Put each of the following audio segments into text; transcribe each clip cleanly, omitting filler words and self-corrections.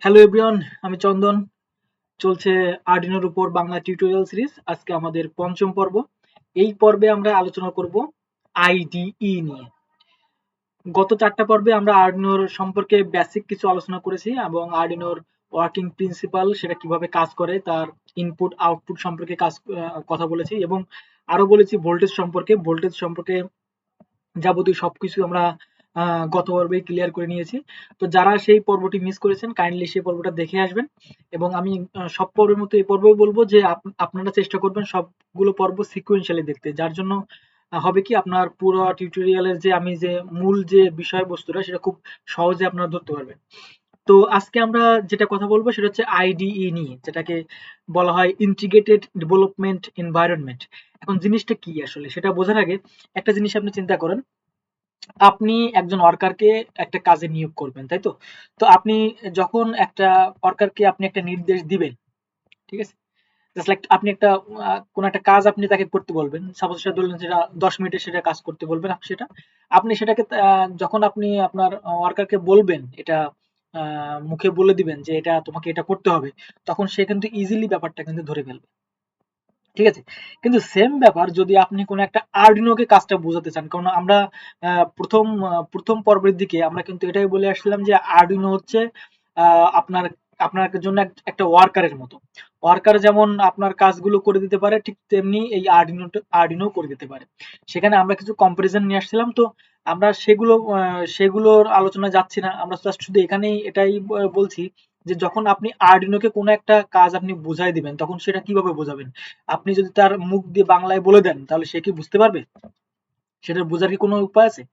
Hello everyone, আমি চন্দন। চলছে আরডিনোর উপর বাংলা টিউটোরিয়াল সিরিজ। আজকে আমাদের পঞ্চম পর্ব। এই পর্বে আমরা আলোচনা করব আইডিই নিয়ে। গত চারটা পর্বে আমরা আরডিনোর সম্পর্কে বেসিক কিছু আলোচনা করেছি এবং আরডিনোর ওয়ার্কিং প্রিন্সিপাল, সেটা কিভাবে কাজ করে, তার ইনপুট আউটপুট সম্পর্কে কথা বলেছি এবং আরো বলেছি ভোল্টেজ সম্পর্কে যাবতীয় সবকিছু আমরা গত পর্বে ক্লিয়ার করে নিয়েছি। তো যারা সেই পর্বটি মিস করেছেন কাইন্ডলি সেই পর্বটা দেখে আসবেন। এবং আমি সব পর্বের মতো এই পর্বেও বলবো যে আপনারা চেষ্টা করবেন সবগুলো পর্ব সিকুয়েন্সিয়ালি দেখতে, যার জন্য হবে কি আপনার পুরো টিউটোরিয়ালের যে আমি যে মূল যে বিষয়বস্তুটা সেটা খুব সহজে আপনারা ধরতে পারবেন। তো আজকে আমরা যেটা কথা বলবো সেটা হচ্ছে আইডিই নিয়ে, যেটাকে বলা হয় ইন্টিগ্রেটেড ডেভেলপমেন্ট এনভায়রনমেন্ট। এখন জিনিসটা কি আসলে সেটা বোঝার আগে একটা জিনিস আপনি চিন্তা করেন। আপনি একজন ওয়ার্কারকে একটা কাজে নিয়োগ করবেন, তাই তো? তো আপনি যখন একটা ওয়ার্কারকে আপনি একটা নির্দেশ দিবেন, ঠিক আছে? জাস্ট লাইক আপনি একটা কোন একটা কাজ আপনি তাকে করতে বলবেন। সাপোজ সেটা ধরলেন সেটা 10 মিনিটে সেটা কাজ করতে বলবেন আপনি সেটাকে যখন আপনি আপনার ওয়ার্কারকে বলবেন এটা মুখে বলে দিবেন যে এটা তোমাকে এটা করতে হবে, তখন সে কিন্তু ইজিলি ব্যাপারটা কিন্তু ধরে ফেলবে। ঠিক আছে? কিন্তু সেম ব্যাপার যদি আপনি কোনো একটা আর্ডিনোকে কাজটা বোঝাতে চান, কারণ আমরা প্রথম পর্বের দিকে আমরা কিন্তু এটাই বলে আসছিলাম যে আর্ডিনো হচ্ছে আপনার আপনার জন্য একটা ওয়ার্কারের মতো। ওয়ার্কার যেমন আপনার কাজগুলো করে দিতে পারে, ঠিক তেমনি এই আর্ডিনো করে দিতে পারে। সেখানে আমরা কিছু কম্পারিজন নিয়ে আসছিলাম। তো আমরা সেগুলোর আলোচনায় যাচ্ছি না। আমরা জাস্ট শুধু এখানেই এটাই বলছি যে যখন আপনি আর্ডিনোকে কোনো একটা কাজ আপনি বুঝাই দিবেন তখন সেটা কিভাবে বোঝাবেন? আপনি যদি তার মুখ দিয়ে বাংলায় বলে দেন তাহলে সে কি বুঝতে পারবে? সেটা বোঝার কি কোনো উপায় আছে?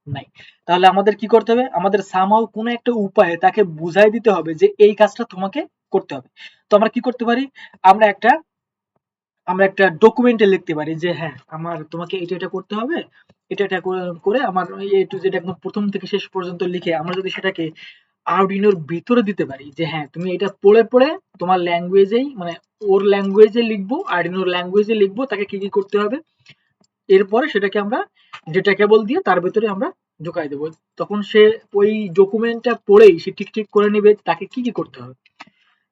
নাই। তাহলে আমাদের কি করতে হবে? আমাদের সামহাউ কোনো একটা উপায়ে তাকে বুঝাই দিতে হবে যে এই কাজটা তোমাকে করতে হবে। তো আমরা কি করতে পারি? আমরা একটা আমরা একটা ডকুমেন্টে লিখতে পারি যে হ্যাঁ, আমার তোমাকে এটা করতে হবে। এটা করে আমার এ টু জেড একদম প্রথম থেকে শেষ পর্যন্ত লিখে আমরা যদি সেটাকে আরডিনোর ভিতরে দিতে পারি যে হ্যাঁ, তুমি এটা পড়ে তোমার ল্যাঙ্গুয়েজেই, মানে ওর ল্যাঙ্গুয়েজে লিখবো, আরডিনোর ল্যাঙ্গুয়েজে লিখবো তাকে কি কি করতে হবে। এরপরে সেটাকে আমরা ডেটা কেবল দিয়ে তার ভেতরে আমরা ঢুকাই দেবো। তখন সে ওই ডকুমেন্টটা পড়েই সে ঠিক করে নেবে তাকে কি কি করতে হবে।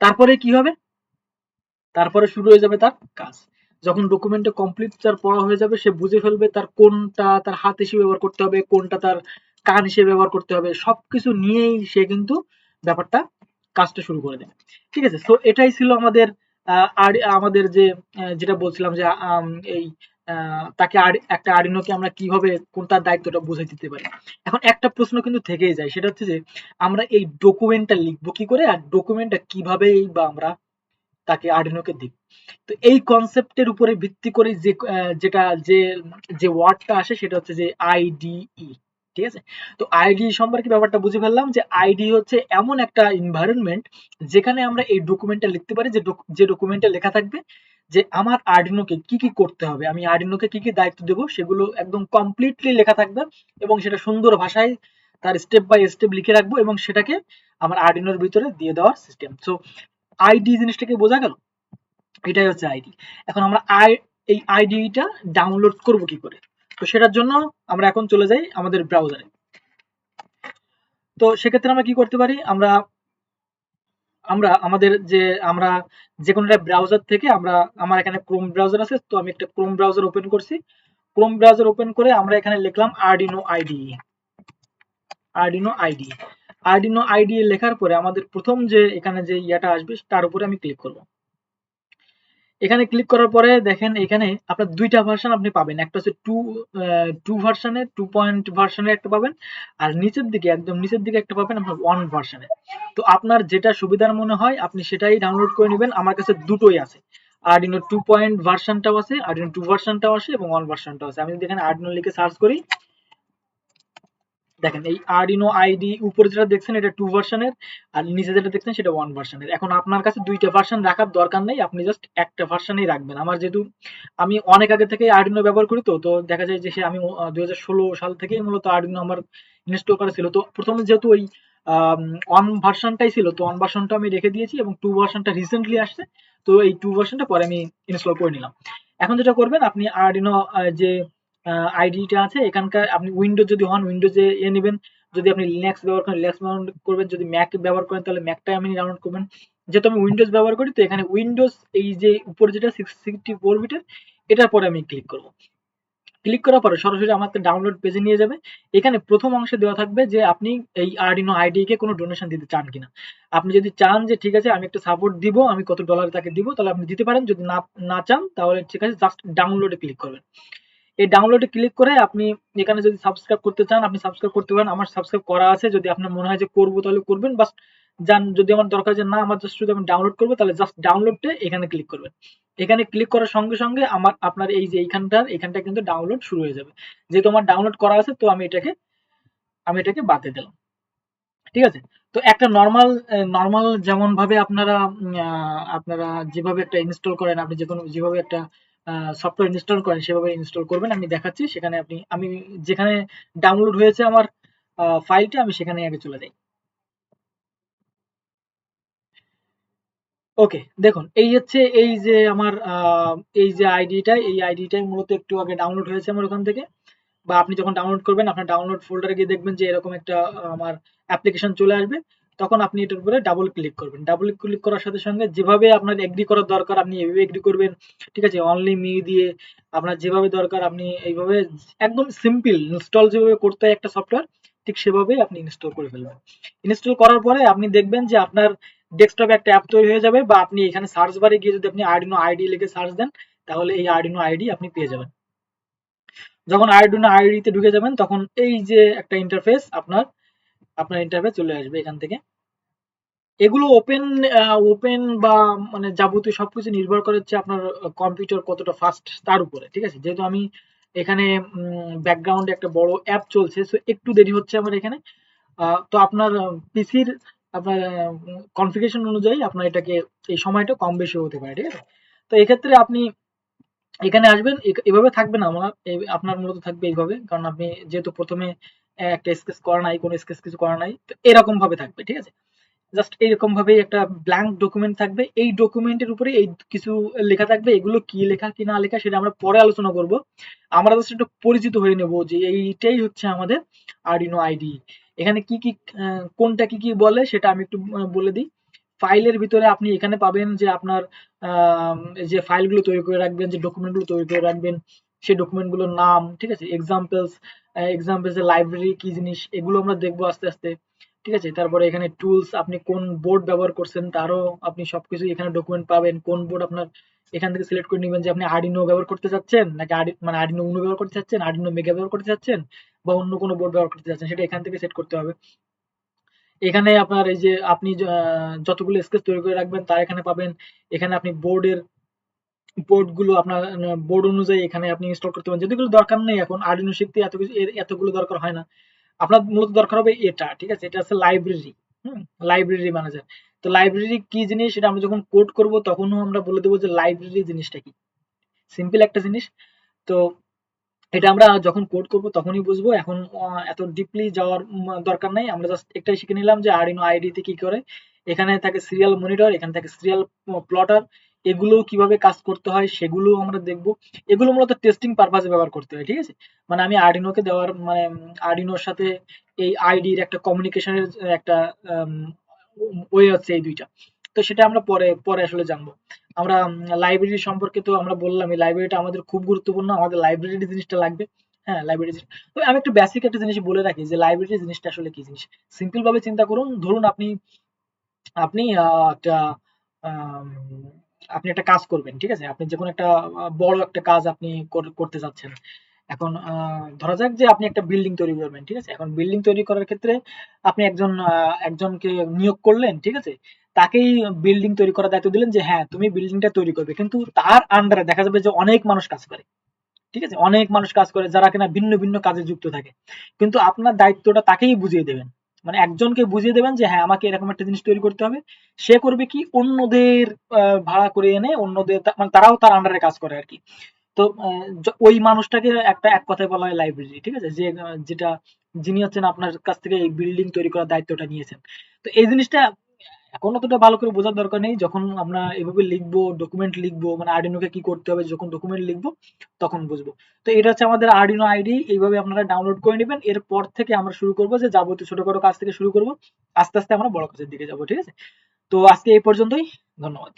তারপরে কি হবে? তারপরে শুরু হয়ে যাবে তার কাজ। যখন ডকুমেন্টটা কমপ্লিট তার পড়া হয়ে যাবে সে বুঝে ফেলবে তার কোনটা তার হাত হিসেবে ব্যবহার করতে হবে, কোনটা তার কান হিসেবে ব্যবহার করতে হবে, সবকিছু নিয়েই সে কিন্তু ব্যাপারটা কাজটা শুরু করে দেবে। ঠিক আছে? তো এটাই ছিল আমাদের আর আমাদের যে যেটা বলছিলাম যে এই তাকে একটা আর্ডিনোকে আমরা কিভাবে কোন তার দায়িত্বটা বুঝাই দিতে পারি। এখন একটা প্রশ্ন কিন্তু থেকেই যায়, সেটা হচ্ছে যে আমরা এই ডকুমেন্টটা লিখবো কি করে আর ডকুমেন্টটা কিভাবেই বা আমরা তাকে আর্ডিনোকে দিই। তো এই কনসেপ্টের উপরে ভিত্তি করে যে যেটা যে যে ওয়ার্ডটা আসে সেটা হচ্ছে যে আইডিই। ঠিক আছে? তো আইডি সম্পর্কে ব্যাপারটা বুঝে ফেললাম যে আইডি হচ্ছে এমন একটা এনভায়রনমেন্ট যেখানে আমরা এই ডকুমেন্টটা লিখতে পারি, যে ডকুমেন্টে লেখা থাকবে যে আমার আর্ডিনোকে কি কি করতে হবে, আমি আর্ডিনোকে কি কি দায়িত্ব দেবো সেগুলো একদম কমপ্লিটলি লেখা থাকবে এবং সেটা সুন্দর ভাষায় তার স্টেপ বাই স্টেপ লিখে রাখবো এবং সেটাকে আমার আর্ডিনোর ভিতরে দিয়ে দেওয়ার সিস্টেম। সো আইডি জিনিসটাকে বোঝা গেল? এটাই হচ্ছে আইডি। এখন আমরা এই আইডিটা ডাউনলোড করব কি করে? তো সেটার জন্য আমরা এখন চলে যাই আমাদের ব্রাউজারে। তো সেক্ষেত্রে আমরা কি করতে পারি? আমরা আমরা আমাদের যে আমরা যে কোনো একটা ব্রাউজার থেকে আমার এখানে ক্রোম ব্রাউজার আছে, তো আমি একটা ক্রোম ব্রাউজার ওপেন করছি। ক্রোম ব্রাউজার ওপেন করে আমরা এখানে লিখলাম Arduino ID. Arduino ID. Arduino ID লেখার পরে আমাদের প্রথম যে এখানে যে ইয়াটা আসবে তার উপরে আমি ক্লিক করব। এখানে ক্লিক করার পরে দেখেন এখানে আপনার দুইটা ভার্সন আপনি পাবেন। একটা হচ্ছে টু ভার্সনের, 2 পয়েন্ট ভার্সনের একটা পাবেন, আর নিচের দিকে একদম নিচের দিকে একটা পাবেন আপনার 1 ভার্সনের। তো আপনার যেটা সুবিধার মনে হয় আপনি সেটাই ডাউনলোড করে নেবেন। আমার কাছে দুটোই আছে, আরডিনো 2 পয়েন্ট ভার্সনটাও আছে, আরডিনো 2 ভার্সনটাও আছে এবং 1 ভার্সনটাও আছে। আমি যদি এখানে আরডিনো লিখে সার্চ করি, দেখেন এই আরডিনো আইডি উপরে যেটা দেখছেন এটা 2 ভার্সনের, আর নিচে যেটা দেখছেন সেটা 1 ভার্সনের। এখন আপনার কাছে দুইটা ভার্সন রাখার দরকার নেই, আপনি জাস্ট একটা ভার্সনই রাখবেন। আমার যেহেতু আমি অনেক আগে থেকে আরডিনো ব্যবহার করি, তো দেখা যায় যে আমি 2016 সাল থেকেই মূলত আরডিনো আমার ইনস্টল করা ছিল। তো প্রথমে যেহেতু ওই 1 ভার্সনটাই ছিল, তো 1 ভার্সনটা আমি রেখে দিয়েছি এবং 2 ভার্সনটা রিসেন্টলি আসছে। তো এই 2 ভার্সনটা পরে আমি ইনস্টল করে নিলাম। এখন যেটা করবেন আপনি আরডিনো যে আইডিটা আছে এখানকার, আপনি উইন্ডোজ যদি হন উইন্ডোজে নেবেন, যদি আপনি লিনাক্স ব্যবহার করেন লিনাক্স ডাউনলোড করবেন, যদি ম্যাক ব্যবহার করেন তাহলে ম্যাকটাই আপনি ডাউনলোড করবেন। যেহেতু আমি উইন্ডোজ ব্যবহার করি তো এখানে উইন্ডোজ এই যে উপরে যেটা 64 বিটের, এটার পরে আমি ক্লিক করব। ক্লিক করার পরে সরাসরি আমাকে ডাউনলোড পেজে নিয়ে যাবে। এখানে প্রথম অংশে দেওয়া থাকবে যে আপনি এই আরডিনো আইডি কে কোনো ডোনেশন দিতে চান কিনা। আপনি যদি চান যে ঠিক আছে আমি একটা সাপোর্ট দিব, আমি কত ডলার তাকে দিব, তাহলে আপনি দিতে পারেন। যদি না না চান তাহলে ঠিক আছে, জাস্ট ডাউনলোডে ক্লিক করবেন। এই ডাউনলোডে ক্লিক করে আপনি এখানে যদি সাবস্ক্রাইব করতে চান আপনি সাবস্ক্রাইব করতে পারেন। আমার সাবস্ক্রাইব করা আছে, যদি আপনার মনে হয় যে করবো তাহলে করবেন। বাস যান, যদি আমার দরকার যে না আমার জাস্ট শুধু আমি ডাউনলোড করবো, তাহলে জাস্ট ডাউনলোডে এখানে ক্লিক করবেন। এখানে ক্লিক করার সঙ্গে সঙ্গে আপনার এই যে এখানটা কিন্তু ডাউনলোড শুরু হয়ে যাবে। যেহেতু আমার ডাউনলোড করা আছে তো আমি এটাকে বাদ দিয়ে দিলাম। ঠিক আছে? তো একটা নরমাল যেমন ভাবে আপনারা যেভাবে একটা ইনস্টল করেন, আপনি যেভাবে একটা সফটওয়্যার ইনস্টল করেন সেভাবে ইনস্টল করবেন। আমি দেখাচ্ছি। সেখানে আমি যেখানে ডাউনলোড হয়েছে আমার ফাইলটা, আমি সেখানে আগে চলে যাই। ওকে, দেখুন এই হচ্ছে এই যে আমার এই যে এই আইডিটাই মূলত একটু আগে ডাউনলোড হয়েছে আমার ওখান থেকে। বা আপনি যখন ডাউনলোড করবেন আপনার ডাউনলোড ফোল্ডারে গিয়ে দেখবেন যে এরকম একটা আমার অ্যাপ্লিকেশন চলে আসবে। তখন আপনি এটার উপরে ডাবল ক্লিক করবেন। ডাবল ক্লিক করার সাথে সঙ্গে যেভাবে আপনার এগ্রি করার দরকার আপনি এভাবে এগ্রি করবেন। ঠিক আছে? অনলি মি দিয়ে আপনার যেভাবে দরকার আপনি এইভাবে একদম সিম্পল ইনস্টল যেভাবে করতে হয় একটা সফটওয়্যার, ঠিক সেভাবেই আপনি ইনস্টল করে ফেলবেন। ইনস্টল করার পরে আপনি দেখবেন যে আপনার ডেস্কটপে একটা অ্যাপ তৈরি হয়ে যাবে, বা আপনি এখানে সার্চ বারে গিয়ে যদি আপনি আরডিনো আইডি লিখে সার্চ দেন তাহলে এই আরডিনো আইডি আপনি পেয়ে যাবেন। যখন আরডিনো আইডিতে ঢুকে যাবেন তখন এই যে একটা ইন্টারফেস আপনার ইন্টারফেস চলে আসবে এখান থেকে। এগুলো ওপেন বা মানে যাবতীয় সবকিছু নির্ভর করে হচ্ছে আপনার কম্পিউটার কতটা ফাস্ট তার উপরে। ঠিক আছে? যেহেতু আমি এখানে ব্যাকগ্রাউন্ডে একটা বড় অ্যাপ চলছে, সো একটু দেরি হচ্ছে আমার এখানে। তো আপনার পিসির আপনার কনফিগারেশন অনুযায়ী আপনার এটাকে এই সময়টা কম বেশি হতে পারে। ঠিক আছে? তো এক্ষেত্রে আপনি এখানে আসবেন, এভাবে থাকবে না আপনার মূলত থাকবে এইভাবে, কারণ আপনি যেহেতু প্রথমে একটা স্কেচ করা নাই, কোনো স্কেচ কিছু করা নাই, তো এরকম ভাবে থাকবে। ঠিক আছে? জাস্ট এইরকম ভাবেই একটা ব্ল্যাঙ্ক ডকুমেন্ট থাকবে। এই ডকুমেন্টের উপরে এই কিছু লেখা থাকবে। এগুলো কি লেখা কি না লেখা সেটা আমরা পরে আলোচনা করব। আমরা জাস্ট একটু পরিচিত হয়ে নেব যে এইটাই হচ্ছে আমাদের আরডিনো আইডি। এখানে কি কি কোনটা কি কি বলে সেটা আমি একটু বলে দিই। ফাইলের ভিতরে আপনি এখানে পাবেন যে আপনার যে ফাইলগুলো তৈরি করে রাখবেন, যে ডকুমেন্টগুলো তৈরি করে রাখবেন, সেই ডকুমেন্টগুলোর নাম। ঠিক আছে? এক্সাম্পলস এর লাইব্রেরি কি জিনিস এগুলো আমরা দেখবো আস্তে আস্তে। ঠিক আছে? তারপরে এখানে টুলস, আপনি কোন বোর্ড ব্যবহার করছেন তারও আপনি সবকিছু এখানে ডকুমেন্ট পাবেন। কোন বোর্ড আপনার এখান থেকে সিলেক্ট করে নেবেন যে আপনি আরডিনো ব্যবহার করতে চাচ্ছেন নাকি মানে আরডিনো উনো ব্যবহার করতে চাচ্ছেন, আরডিনো মেগা ব্যবহার করতে চাচ্ছেন, বা অন্য কোনো বোর্ড ব্যবহার করতে চাচ্ছেন, সেটা এখান থেকে সেট করতে হবে। এখানে আপনার এই যে আপনি যতগুলো স্কেচ তৈরি করে রাখবেন তার এখানে পাবেন। এখানে আপনি বোর্ড গুলো আপনার বোর্ড অনুযায়ী এখানে আপনি ইনস্টল করতে পারেন। যেগুলো দরকার নেই এখন আরডিনো শিখতে এত কিছু এতগুলো দরকার হয় না। আপনার মূলত দরকার হবে এটা। ঠিক আছে? এটা হচ্ছে লাইব্রেরি। Library manager. তো লাইব্রেরি কি জিনিস সেটা আমরা যখন কোড করব তখনও আমরা বলে দেবো যে লাইব্রেরি জিনিসটা কি। সিম্পল একটা জিনিস। তো এটা আমরা যখন কোড করব তখনই বুঝবো। এখন এত ডিপলি যাওয়ার দরকার নাই। আমরা জাস্ট একটাই শিখে নিলাম যে আরডিনো আইডিতে কি করে। এখানে থাকে সিরিয়াল মনিটর, এখানে থাকে সিরিয়াল প্লটার। এগুলো কিভাবে কাজ করতে হয় সেগুলো আমরা দেখব। এগুলো মূলত টেস্টিং পারপাজে ব্যবহার করতে হয়। ঠিক আছে? মানে আমি আরডিনোকে দেওয়ার মানে আরডিনোর সাথে এই আইডির একটা কমিউনিকেশনের একটা ওয়ে হচ্ছে এই দুইটা। তো সেটা আমরা পরে পরে আসলে জানবো। আমরা লাইব্রেরি সম্পর্কে তো আমরা বললাম, এই লাইব্রেরিটা আমাদের খুব গুরুত্বপূর্ণ। আমাদের লাইব্রেরি জিনিসটা লাগবে। হ্যাঁ, লাইব্রেরি তো আমি একটু বেসিক একটা জিনিস বলে রাখি যে লাইব্রেরি জিনিসটা আসলে কি জিনিস। সিম্পল ভাবে চিন্তা করুন। ধরুন আপনি আপনি একটা আম, আপনি একটা কাজ করবেন। ঠিক আছে? আপনি যেকোনো একটা বড় একটা কাজ আপনি করতে চাচ্ছেন। এখন ধরা যাক যে আপনি একটা বিল্ডিং তৈরি করবেন। ঠিক আছে? এখন বিল্ডিং তৈরি করার ক্ষেত্রে আপনি একজনকে নিয়োগ করলেন। ঠিক আছে? তাকেই বিল্ডিং তৈরি করার দায়িত্ব দিলেন যে হ্যাঁ তুমি বিল্ডিংটা তৈরি করবে, কিন্তু তার আন্ডারে দেখা যাবে যে অনেক মানুষ কাজ করে। ঠিক আছে? অনেক মানুষ কাজ করে যারা কিনা ভিন্ন ভিন্ন কাজে যুক্ত থাকে। কিন্তু আপনার দায়িত্বটা তাকেই বুঝিয়ে দেবেন। মানে একজনকে বুঝিয়ে দেবেন যে হ্যাঁ আমাকে এরকম একটা জিনিস তৈরি করতে হবে। সে করবে কি, অন্যদের ভাড়া করে এনে অন্যদের মানে তারাও তার আন্ডারে কাজ করে আর কি। তো ওই মানুষটাকে এক কথায় বলা হয় লাইব্রেরি। ঠিক আছে? যিনি হচ্ছেন আপনার কাছ থেকে এই বিল্ডিং তৈরি করার দায়িত্বটা নিয়েছেন। তো এই জিনিসটা এখন অতটা ভালো করে বোঝার দরকার নেই, যখন আমরা এভাবে লিখবো, ডকুমেন্ট লিখবো, মানে আর্ডিনোকে কি করতে হবে যখন ডকুমেন্ট লিখবো তখন বুঝবো। তো এটা হচ্ছে আমাদের আর্ডিনো আইডি, এইভাবে আপনারা ডাউনলোড করে নেবেন। এরপর থেকে আমরা শুরু করবো যে যাবতীয় ছোটখাটো কাজ থেকে শুরু করবো, আস্তে আস্তে আমরা বড় কাজের দিকে যাবো, ঠিক আছে? তো আজকে এই পর্যন্তই, ধন্যবাদ।